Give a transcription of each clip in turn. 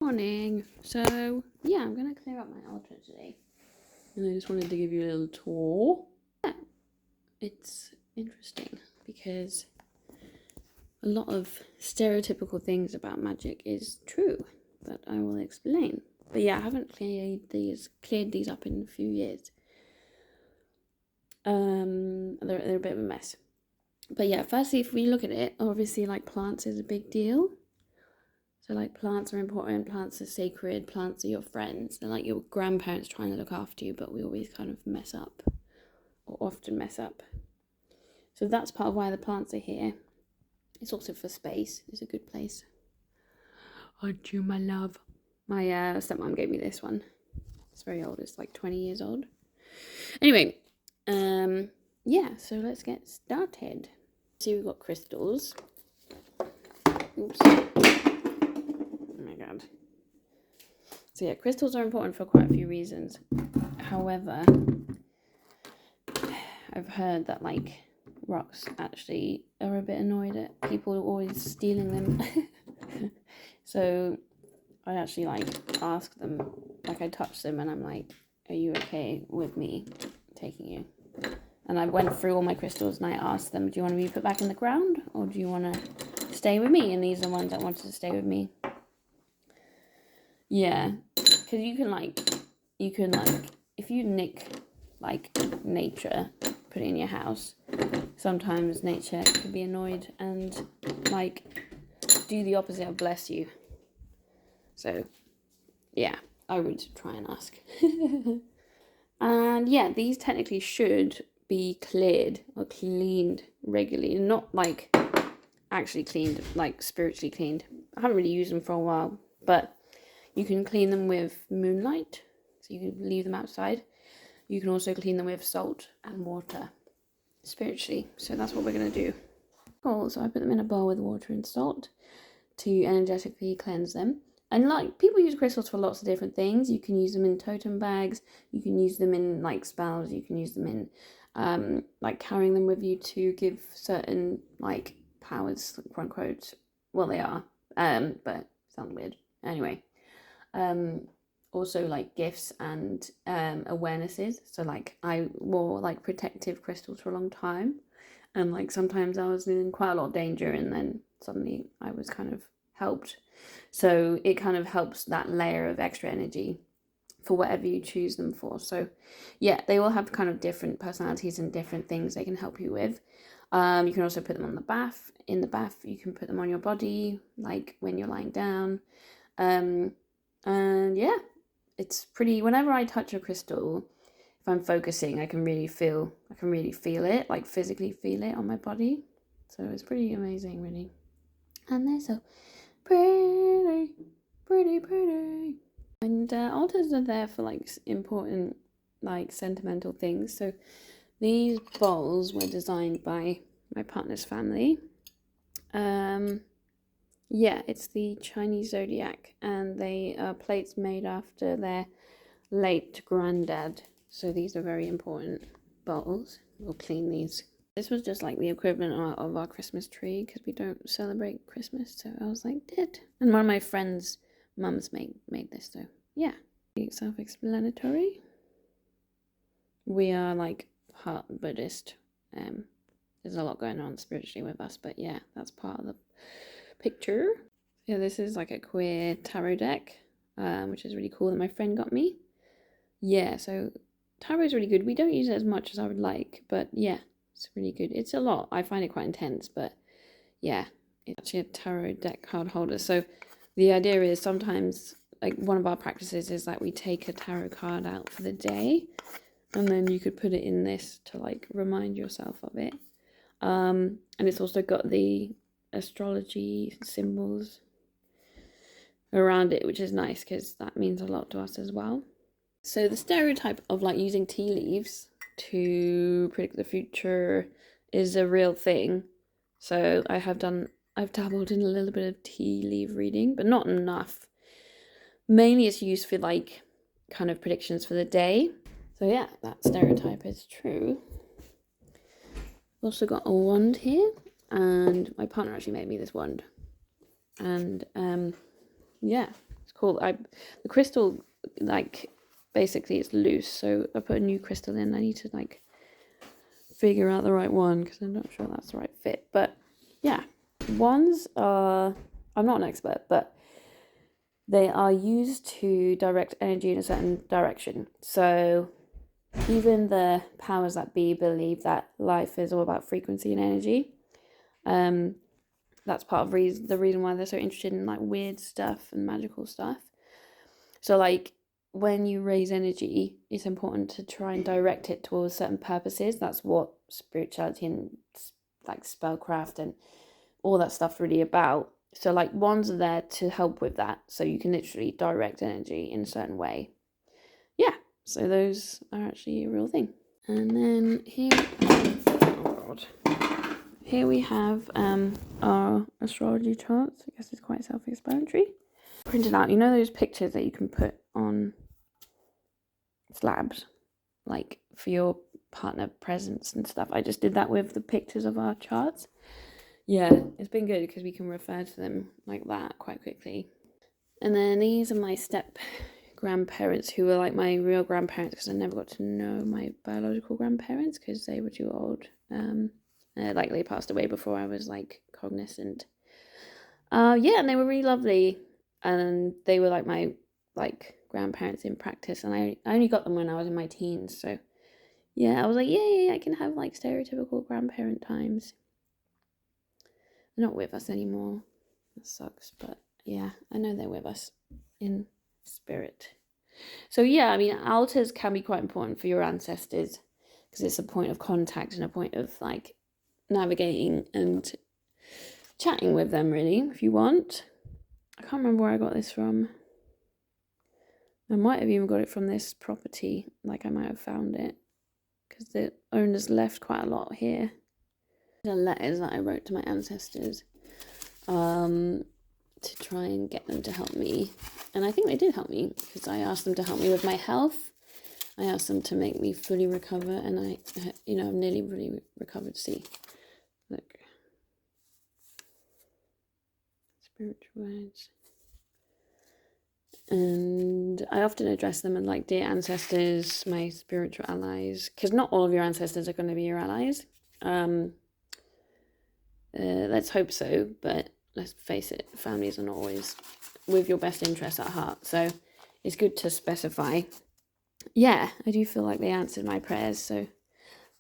morning. So, yeah, I'm going to clear up my altar today. And I just wanted to give you a little tour. Yeah, it's interesting because a lot of stereotypical things about magic is true, but I will explain. But yeah, I haven't cleared these up in a few years. They're a bit of a mess. But yeah, firstly, if we look at it, obviously, like, plants is a big deal. So, like, plants are important, plants are sacred, plants are your friends. They're like your grandparents trying to look after you, but we always kind of mess up, or often mess up. So that's part of why the plants are here. It's also for space. It's a good place. Aren't you, my love? My stepmom gave me this one. It's very old. It's like 20 years old. Anyway, yeah, so let's get started. See, we've got crystals. Oops. Oh my god. So yeah, crystals are important for quite a few reasons. However, I've heard that, like, rocks actually are a bit annoyed at people always stealing them. So I actually, like, ask them, like, I touch them and I'm like, are you okay with me taking you? And I went through all my crystals and I asked them, do you want to be put back in the ground or do you want to stay with me? And these are the ones that wanted to stay with me. Yeah, because you can, like, if you nick, like, nature, put it in your house, sometimes nature can be annoyed and, like, do the opposite of bless you. So, yeah, I would try and ask. And yeah, these technically should be cleared or cleaned regularly, not, like, actually cleaned, like, spiritually cleaned. I haven't really used them for a while, but you can clean them with moonlight, so you can leave them outside. You can also clean them with salt and water, spiritually. So that's what we're going to do. Cool, so I put them in a bowl with water and salt to energetically cleanse them. And, like, people use crystals for lots of different things. You can use them in totem bags. You can use them in, like, spells. You can use them in, like, carrying them with you to give certain, like, powers, quote unquote. Well, they are, but sound weird. Anyway, also, like, gifts and awarenesses. So, like, I wore, like, protective crystals for a long time. And, like, sometimes I was in quite a lot of danger and then suddenly I was kind of helped. So it kind of helps that layer of extra energy for whatever you choose them for. So yeah, they all have kind of different personalities and different things they can help you with. You can also put them on the bath. In the bath, you can put them on your body, like when you're lying down. And yeah, it's pretty, whenever I touch a crystal, if I'm focusing, I can really feel it, like physically feel it on my body. So it's pretty amazing, really. And they're so pretty. And altars are there for, like, important, like, sentimental things. So these bowls were designed by my partner's family. Yeah, it's the Chinese zodiac, and they are plates made after their late granddad. So these are very important bowls. We'll clean these. This was just, like, the equivalent of our Christmas tree because we don't celebrate Christmas. So I was like, did. And one of my friends' mums made this, so yeah. Self-explanatory. We are, like, part Buddhist. There's a lot going on spiritually with us, but yeah, that's part of the picture. Yeah, this is, like, a queer tarot deck, which is really cool, that my friend got me. Yeah, so tarot is really good. We don't use it as much as I would like, but yeah, it's really good. It's a lot. I find it quite intense, but yeah, it's actually a tarot deck card holder. So the idea is sometimes, like, one of our practices is that we take a tarot card out for the day, and then you could put it in this to, like, remind yourself of it. And it's also got the astrology symbols around it, which is nice because that means a lot to us as well. So the stereotype of, like, using tea leaves to predict the future is a real thing. So I've dabbled in a little bit of tea leaf reading, but not enough. Mainly it's used for, like, kind of predictions for the day. So yeah, that stereotype is true. I've also got a wand here, and my partner actually made me this wand. And yeah, it's cool. The crystal, like, basically it's loose, so I put a new crystal in. I need to like figure out the right one because I'm not sure that's the right fit. But yeah, wands are, I'm not an expert, but they are used to direct energy in a certain direction. So even the powers that be believe that life is all about frequency and energy. That's part of the reason why they're so interested in like weird stuff and magical stuff. So like when you raise energy, it's important to try and direct it towards certain purposes. That's what spirituality and like spellcraft and all that stuff really about. So like wands are there to help with that. So you can literally direct energy in a certain way. Yeah, so those are actually a real thing. And then here, oh God. Here we have our astrology charts. I guess it's quite self-explanatory. Printed out, you know those pictures that you can put on slabs, like for your partner presents and stuff. I just did that with the pictures of our charts. Yeah, it's been good because we can refer to them like that quite quickly. And then these are my step grandparents who were like my real grandparents because I never got to know my biological grandparents because they were too old. Like they passed away before I was like cognizant. Yeah, and they were really lovely, and they were like my like grandparents in practice, and I only got them when I was in my teens. So yeah, I was like, yay, I can have like stereotypical grandparent times. They're not with us anymore. That sucks, but yeah, I know they're with us in spirit. So yeah, I mean, altars can be quite important for your ancestors because it's a point of contact and a point of like navigating and chatting with them, really, if you want. I can't remember where I got this from. I might have even got it from this property, like I might have found it because the owners left quite a lot here. The letters that I wrote to my ancestors to try and get them to help me, and I think they did help me because I asked them to help me with my health. I asked them to make me fully recover, and I'm nearly really recovered. See, look, spiritual words. And I often address them as like, dear ancestors, my spiritual allies, because not all of your ancestors are going to be your allies. Let's hope so, but let's face it, families are not always with your best interests at heart. So it's good to specify. Yeah, I do feel like they answered my prayers. So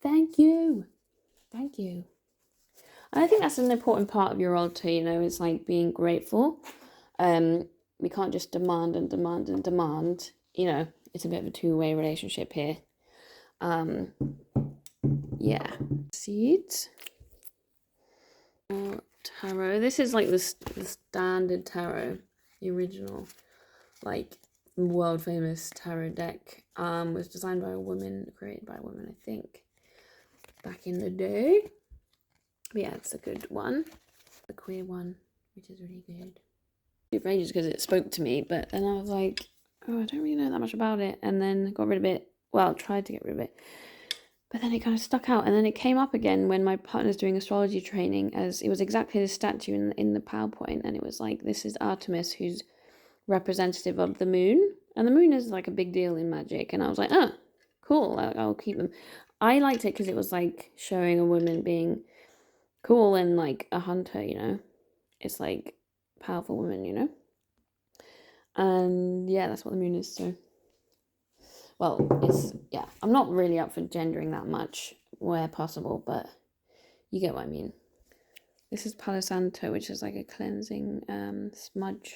thank you. Thank you. And I think that's an important part of your altar, is like being grateful. We can't just demand and demand and demand. It's a bit of a two-way relationship here. Yeah. Seeds. Tarot. This is like the standard tarot, the original, like world famous tarot deck. Was designed by a woman, created by a woman, I think, back in the day. But yeah, it's a good one. The queer one, which is really good. It for ages because it spoke to me, but then I was like, oh, I don't really know that much about it, and then got rid of it. Well, tried to get rid of it, but then it kind of stuck out, and then it came up again when my partner's doing astrology training, as it was exactly the statue in the PowerPoint, and it was like, this is Artemis, who's representative of the moon, and the moon is like a big deal in magic, and I was like, oh, cool, I'll keep them. I liked it because it was like showing a woman being cool and like a hunter, it's like powerful woman, and yeah, that's what the moon is. So, well, I'm not really up for gendering that much where possible, but you get what I mean. This is Palo Santo, which is like a cleansing smudge.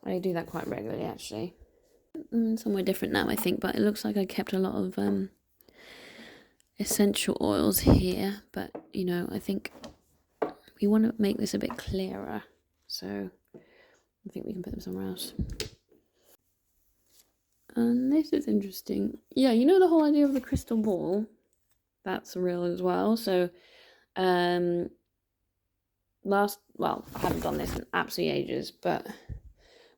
I do that quite regularly, actually. Somewhere different now, I think, but it looks like I kept a lot of essential oils here, but I think we want to make this a bit clearer, so I think we can put them somewhere else. And this is interesting. Yeah, the whole idea of the crystal ball, that's real as well. So I haven't done this in absolutely ages, but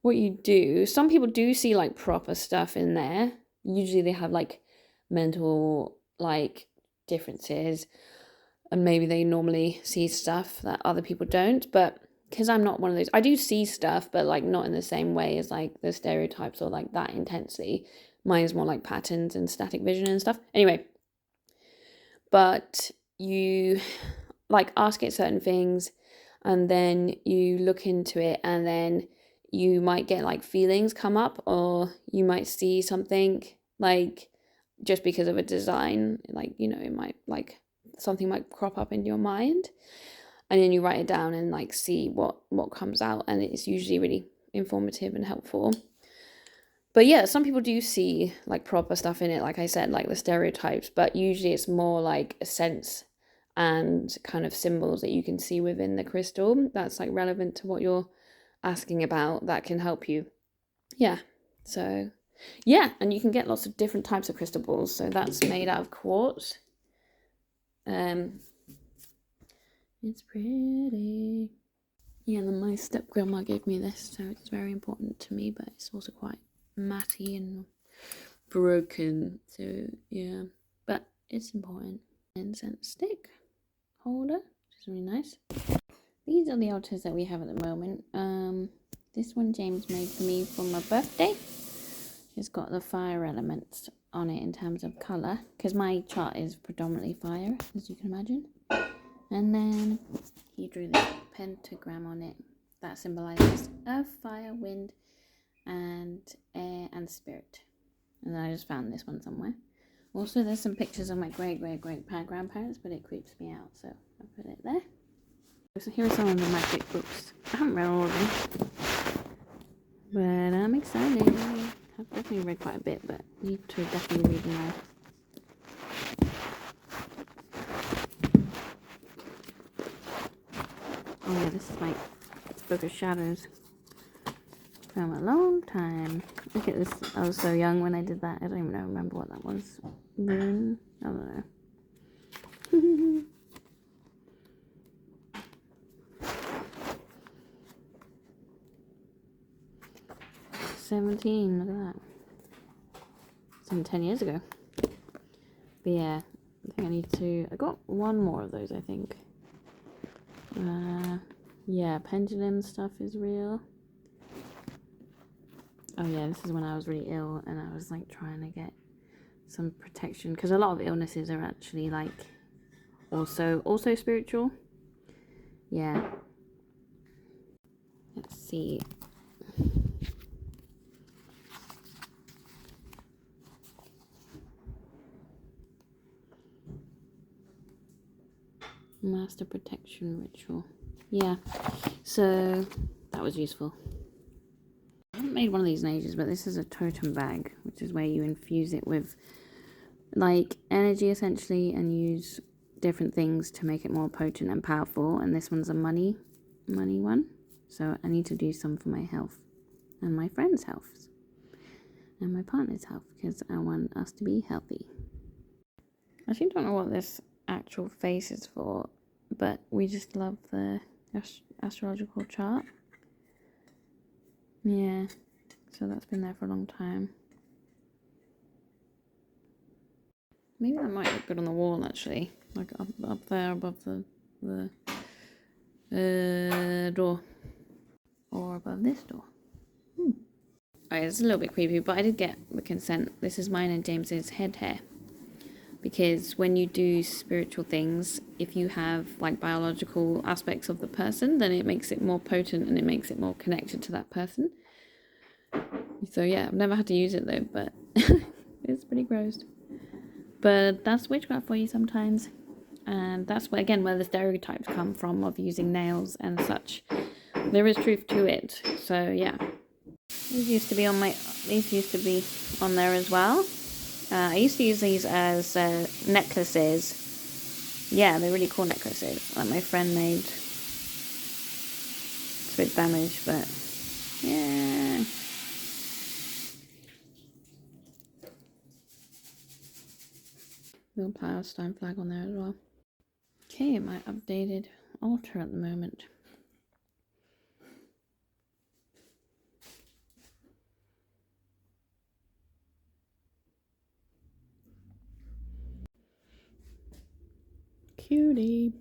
what you do, some people do see like proper stuff in there. Usually they have like mental like differences, and maybe they normally see stuff that other people don't, but because I'm not one of those, I do see stuff, but like not in the same way as like the stereotypes or like that intensely. Mine is more like patterns and static vision and stuff. Anyway, but you like ask it certain things and then you look into it and then you might get like feelings come up, or you might see something like just because of a design, like, you know, it might like something might crop up in your mind, and then you write it down and like see what comes out, and it's usually really informative and helpful. But yeah, some people do see like proper stuff in it, like I said, like the stereotypes, but usually it's more like a sense and kind of symbols that you can see within the crystal that's like relevant to what you're asking about, that can help you. Yeah. So yeah, and you can get lots of different types of crystal balls. So that's made out of quartz. It's pretty. Yeah, and my step grandma gave me this, so it's very important to me, but it's also quite matty and broken. So yeah, but it's important. Incense stick holder, which is really nice. These are the altars that we have at the moment. This one James made for me for my birthday. It's got the fire elements on it in terms of colour, because my chart is predominantly fire, as you can imagine. And then he drew the pentagram on it that symbolises earth, fire, wind, and air and spirit. And then I just found this one somewhere. Also, there's some pictures of my great-great-great-grandparents, but it creeps me out, so I put it there. So here are some of the magic books. I haven't read all of them, but I'm excited. I've definitely read quite a bit, but need to definitely read more. Oh yeah, this is my Book of Shadows from a long time. Look at this. I was so young when I did that. I don't even remember what that was. Moon? I don't know. 17, look at that. It's 10 years ago. But yeah, I think I need to, I got one more of those, I think. Yeah, pendulum stuff is real. Oh yeah, this is when I was really ill and I was like trying to get some protection, because a lot of illnesses are actually like also spiritual. Yeah. Let's see. Master protection ritual. Yeah, so that was useful. I haven't made one of these in ages, but this is a totem bag, which is where you infuse it with like energy essentially and use different things to make it more potent and powerful. And this one's a money one, so I need to do some for my health and my friends' health and my partner's health, because I want us to be healthy. I actually don't know what this actual face is for, but we just love the astrological chart. Yeah, so that's been there for a long time. Maybe that might look good on the wall, actually, like up there above the door, or above this door. Alright, it's a little bit creepy, but I did get the consent. This is mine and James's head hair, because when you do spiritual things, if you have like biological aspects of the person, then it makes it more potent and it makes it more connected to that person. So yeah, I've never had to use it though, but it's pretty gross. But that's witchcraft for you sometimes. And that's where, again, where the stereotypes come from of using nails and such. There is truth to it. So yeah. These used to be on there as well. I used to use these as necklaces. Yeah, they're really cool necklaces. Like my friend made. It's a bit damaged, but yeah. Little Palestine flag on there as well. Okay, my updated altar at the moment. Cutie.